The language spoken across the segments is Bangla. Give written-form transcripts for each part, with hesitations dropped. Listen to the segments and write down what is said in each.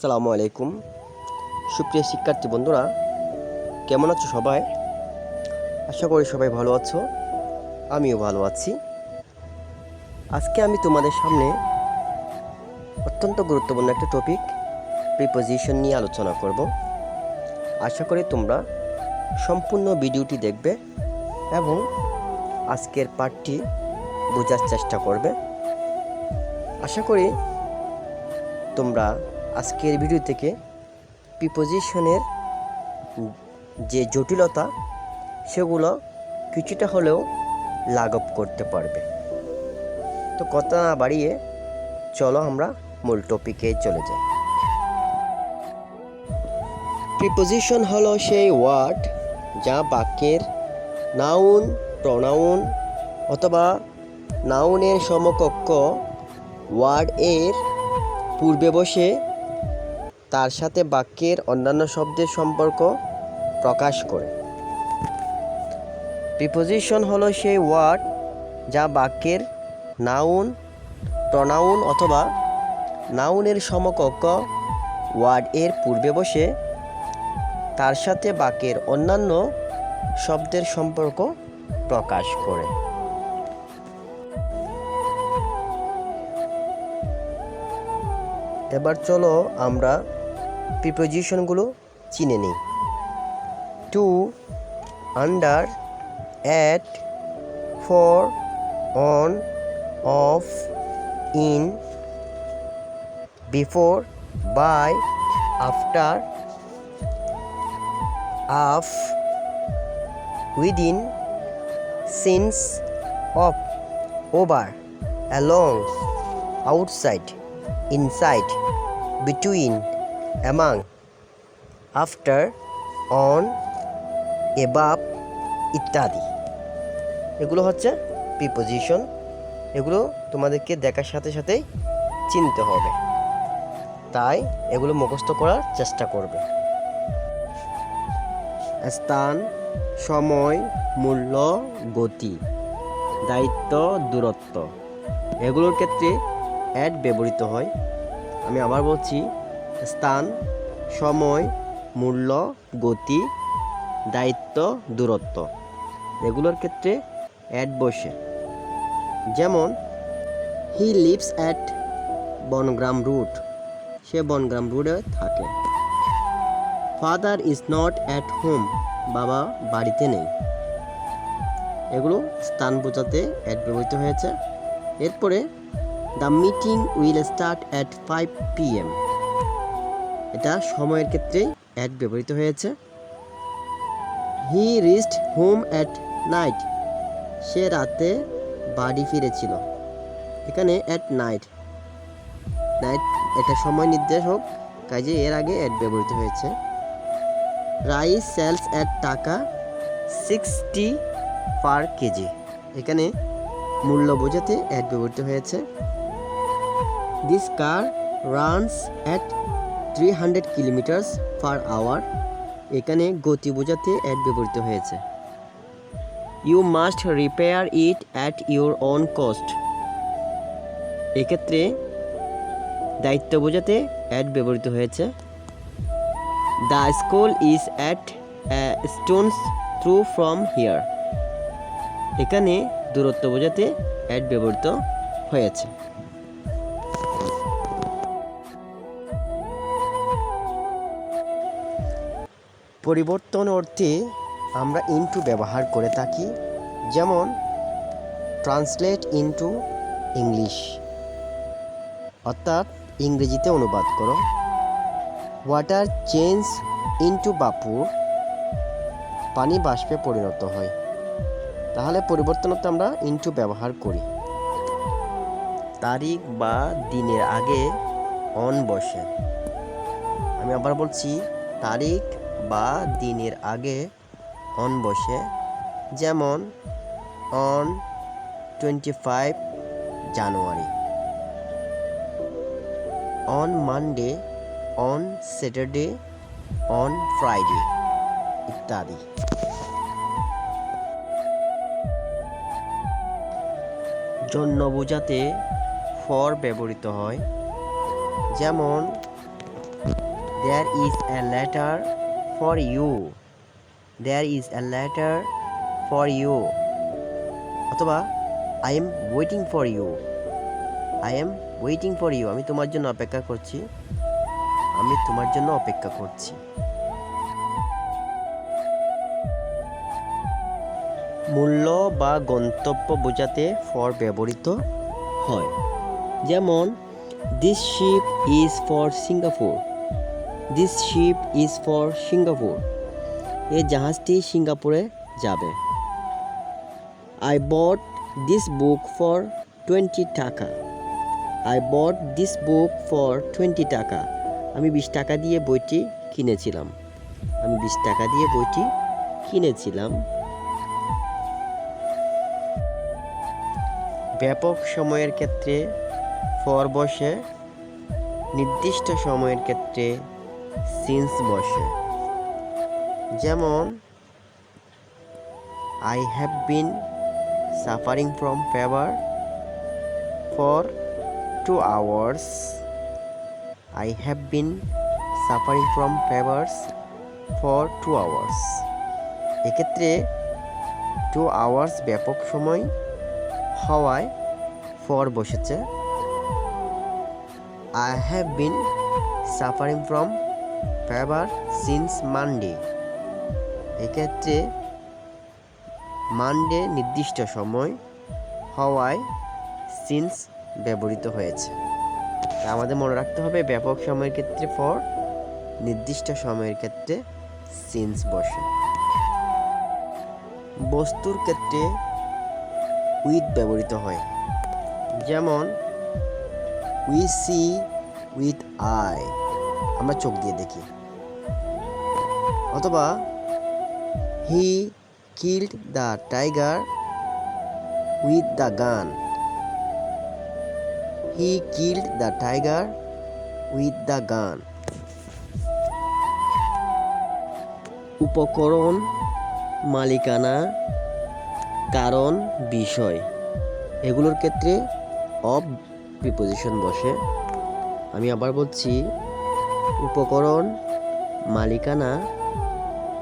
আসসালামু আলাইকুম। সুপ্রিয় শিক্ষার্থী বন্ধুরা, কেমন আছো সবাই? আশা করি সবাই ভালো আছো, আমিও ভালো আছি। আজকে আমি তোমাদের সামনে অত্যন্ত গুরুত্বপূর্ণ একটা টপিক প্রিপোজিশন নিয়ে আলোচনা করব। আশা করি তোমরা সম্পূর্ণ ভিডিওটি দেখবে এবং আজকের পাঠটি বোঝার চেষ্টা করবে। আশা করি তোমরা আজকের ভিডিও থেকে প্রিপোজিশনের যে জটিলতা সেগুলো কিছুটা হলেও লাঘব করতে পারবে। তো কথা না বাড়িয়ে চলো আমরা মূল টপিকে চলে যাই। প্রিপোজিশন হলো সেই ওয়ার্ড যা বাক্যের নাউন, প্রনাউন অথবা নাউনের সমকক্ষ ওয়ার্ড এর পূর্বে বসে তার সাথে বাক্যের অন্যান্য শব্দের সম্পর্ক প্রকাশ করে। প্রিপোজিশন হলো সেই ওয়ার্ড যা বাক্যের নাউন, প্রনাউন অথবা নাউনের সমকক্ষ ওয়ার্ড এর পূর্বে বসে তার সাথে বাক্যের অন্যান্য শব্দের সম্পর্ক প্রকাশ করে। এবার চলো আমরা প্রিপোজিশনগুলো চিনে নিই। To, under, at, for, on, off, in, before, by, after, of, within, since, of, over, along, outside, inside, between, among, after, on, above ইত্যাদি। এগুলো হচ্ছে প্রিপোজিশন। এগুলো তোমাদেরকে দেখার সাথে সাথেই চিনতে হবে, তাই এগুলো মুখস্থ করার চেষ্টা করবে। স্থান, সময়, মূল্য, গতি, দায়িত্ব, দূরত্ব এগুলোর ক্ষেত্রে অ্যাড ব্যবহৃত হয়। আমি আবার বলছি, স্থান, সময়, মূল্য, গতি, দায়িত্ব, দূরত্ব এগুলোর ক্ষেত্রে অ্যাড বসে। যেমন he lives at Bongram road, সে বনগ্রাম রোডে থাকে। Father is not at home, বাবা বাড়িতে নেই। এগুলো স্থান বোঝাতে অ্যাড ব্যবহৃত হয়েছে। এরপরে the meeting will start at 5 PM, এটা সময়ের ক্ষেত্রেই অ্যাড ব্যবহৃত হয়েছে। He reached home at night, সে রাতে বাড়ি ফিরেছিল। এখানে অ্যাট নাইট, নাইট এটা সময় নির্দেশক, কাজে এর আগে অ্যাড ব্যবহৃত হয়েছে। রাইস সেলস অ্যাট টাকা 60 পার কেজি, এখানে মূল্য বোঝাতে অ্যাড ব্যবহৃত হয়েছে। This car runs at 300 kilometre per hour, এখানে গতি বোঝাতে অ্যাড ব্যবহৃত হয়েছে। You must repair it at your own cost, এক্ষেত্রে দায়িত্ব বোঝাতে অ্যাড ব্যবহৃত হয়েছে। The school is at stone's throw from here, এখানে দূরত্ব বোঝাতে অ্যাড ব্যবহৃত হয়েছে। পরিবর্তন অর্থে আমরা ইনটু ব্যবহার করে থাকি। যেমন ট্রান্সলেট ইনটু ইংলিশ, অর্থাৎ ইংরেজিতে অনুবাদ করো। ওয়াটার চেঞ্জ ইনটু বাপুর, পানি বাষ্পে পরিণত হয়। তাহলে পরিবর্তনতে আমরা ইনটু ব্যবহার করি। তারিখ বা দিনের আগে অন বসে, আমি আবার বলছি, তারিখ বা দিনের আগে অন বসে। যেমন on 25 January, on Monday, on Saturday, on Friday ইত্যাদি। জন্য বোঝাতে ফর ব্যবহৃত হয়। যেমন there is a letter for you, there is a letter for you, অথবা I am waiting for you, I am waiting for you, আমি তোমার জন্য অপেক্ষা করছি, আমি তোমার জন্য অপেক্ষা করছি। মূল্য বা গন্তব্য বোঝাতে ফর ব্যবহৃত হয়, যেমন this ship is for Singapore, this ship is for Singapore, এই জাহাজটি সিঙ্গাপুরে যাবে। I bought this book for 20 টাকা, I bought this book for 20 টাকা, আমি 20 টাকা দিয়ে বইটি কিনেছিলাম, আমি 20 টাকা দিয়ে বইটি কিনেছিলাম। ব্যাপক সময়ের ক্ষেত্রে ফর বসে, নির্দিষ্ট সময়ের ক্ষেত্রে সিন্স বসে, যেমন I have been suffering from fever for 2 hours, I have been suffering from fevers for 2 hours, এক্ষেত্রে 2 hours ব্যাপক সময় হওয়ায় ফর বসেছে। I have been suffering from fever since Monday, এক্ষেত্রে মানডে নির্দিষ্ট সময় হওয়ায় সিন্স ব্যবহৃত হয়েছে। আমাদের মনে রাখতে হবে ব্যাপক সময়ের ক্ষেত্রে ফর, নির্দিষ্ট সময়ের ক্ষেত্রে সিন্স বসে। বস্তুর ক্ষেত্রে উইথ ব্যবহৃত হয়, যেমন উই সি উইথ আই, আমরা চোখ দিয়ে দেখি, অথবা he killed the tiger with the gun, he killed the tiger with the gun. উপকরণ, মালিকানা, কারণ, বিষয়, এগুলোর ক্ষেত্রে অফ প্রিপোজিশন বসে। আমি আবার বলছি, উপকরণ, মালিকানা,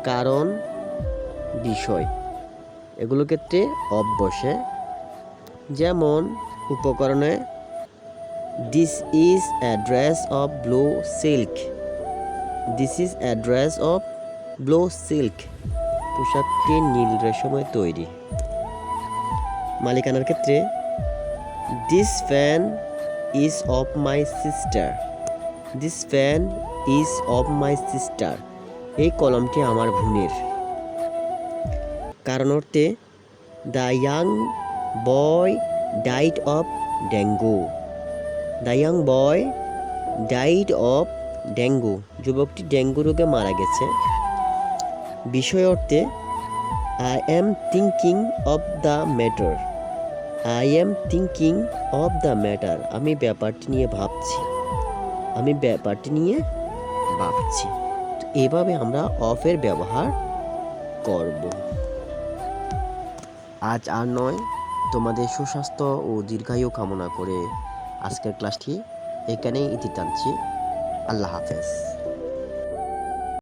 কারণ, বিষয়, এগুলোর ক্ষেত্রে অফ বসে। যেমন উপকরণে this is a dress of blue silk, this is a dress of blue silk, পোশাকটি নীল রেশমে তৈরি। মালিকানার ক্ষেত্রে this fan is of my sister, this fan is of my sister, এই কলমটি আমার বোনের। কারণ অর্থে the young boy died of dengue, the young boy died of dengue, যুবকটি ডেঙ্গু রোগে মারা গেছে। বিষয় অর্থে I am thinking of the matter, I am thinking of the matter, আমি ব্যাপারটি নিয়ে ভাবছি, আমি ব্যাপারটি নিয়ে ভাবছি। তো এভাবে আমরা অফের ব্যবহার করব। আজ আর নয়, তোমাদের সুস্বাস্থ্য ও দীর্ঘায়ু কামনা করে আজকের ক্লাসটি এখানেই ইতি টানছি। আল্লাহ হাফেজ।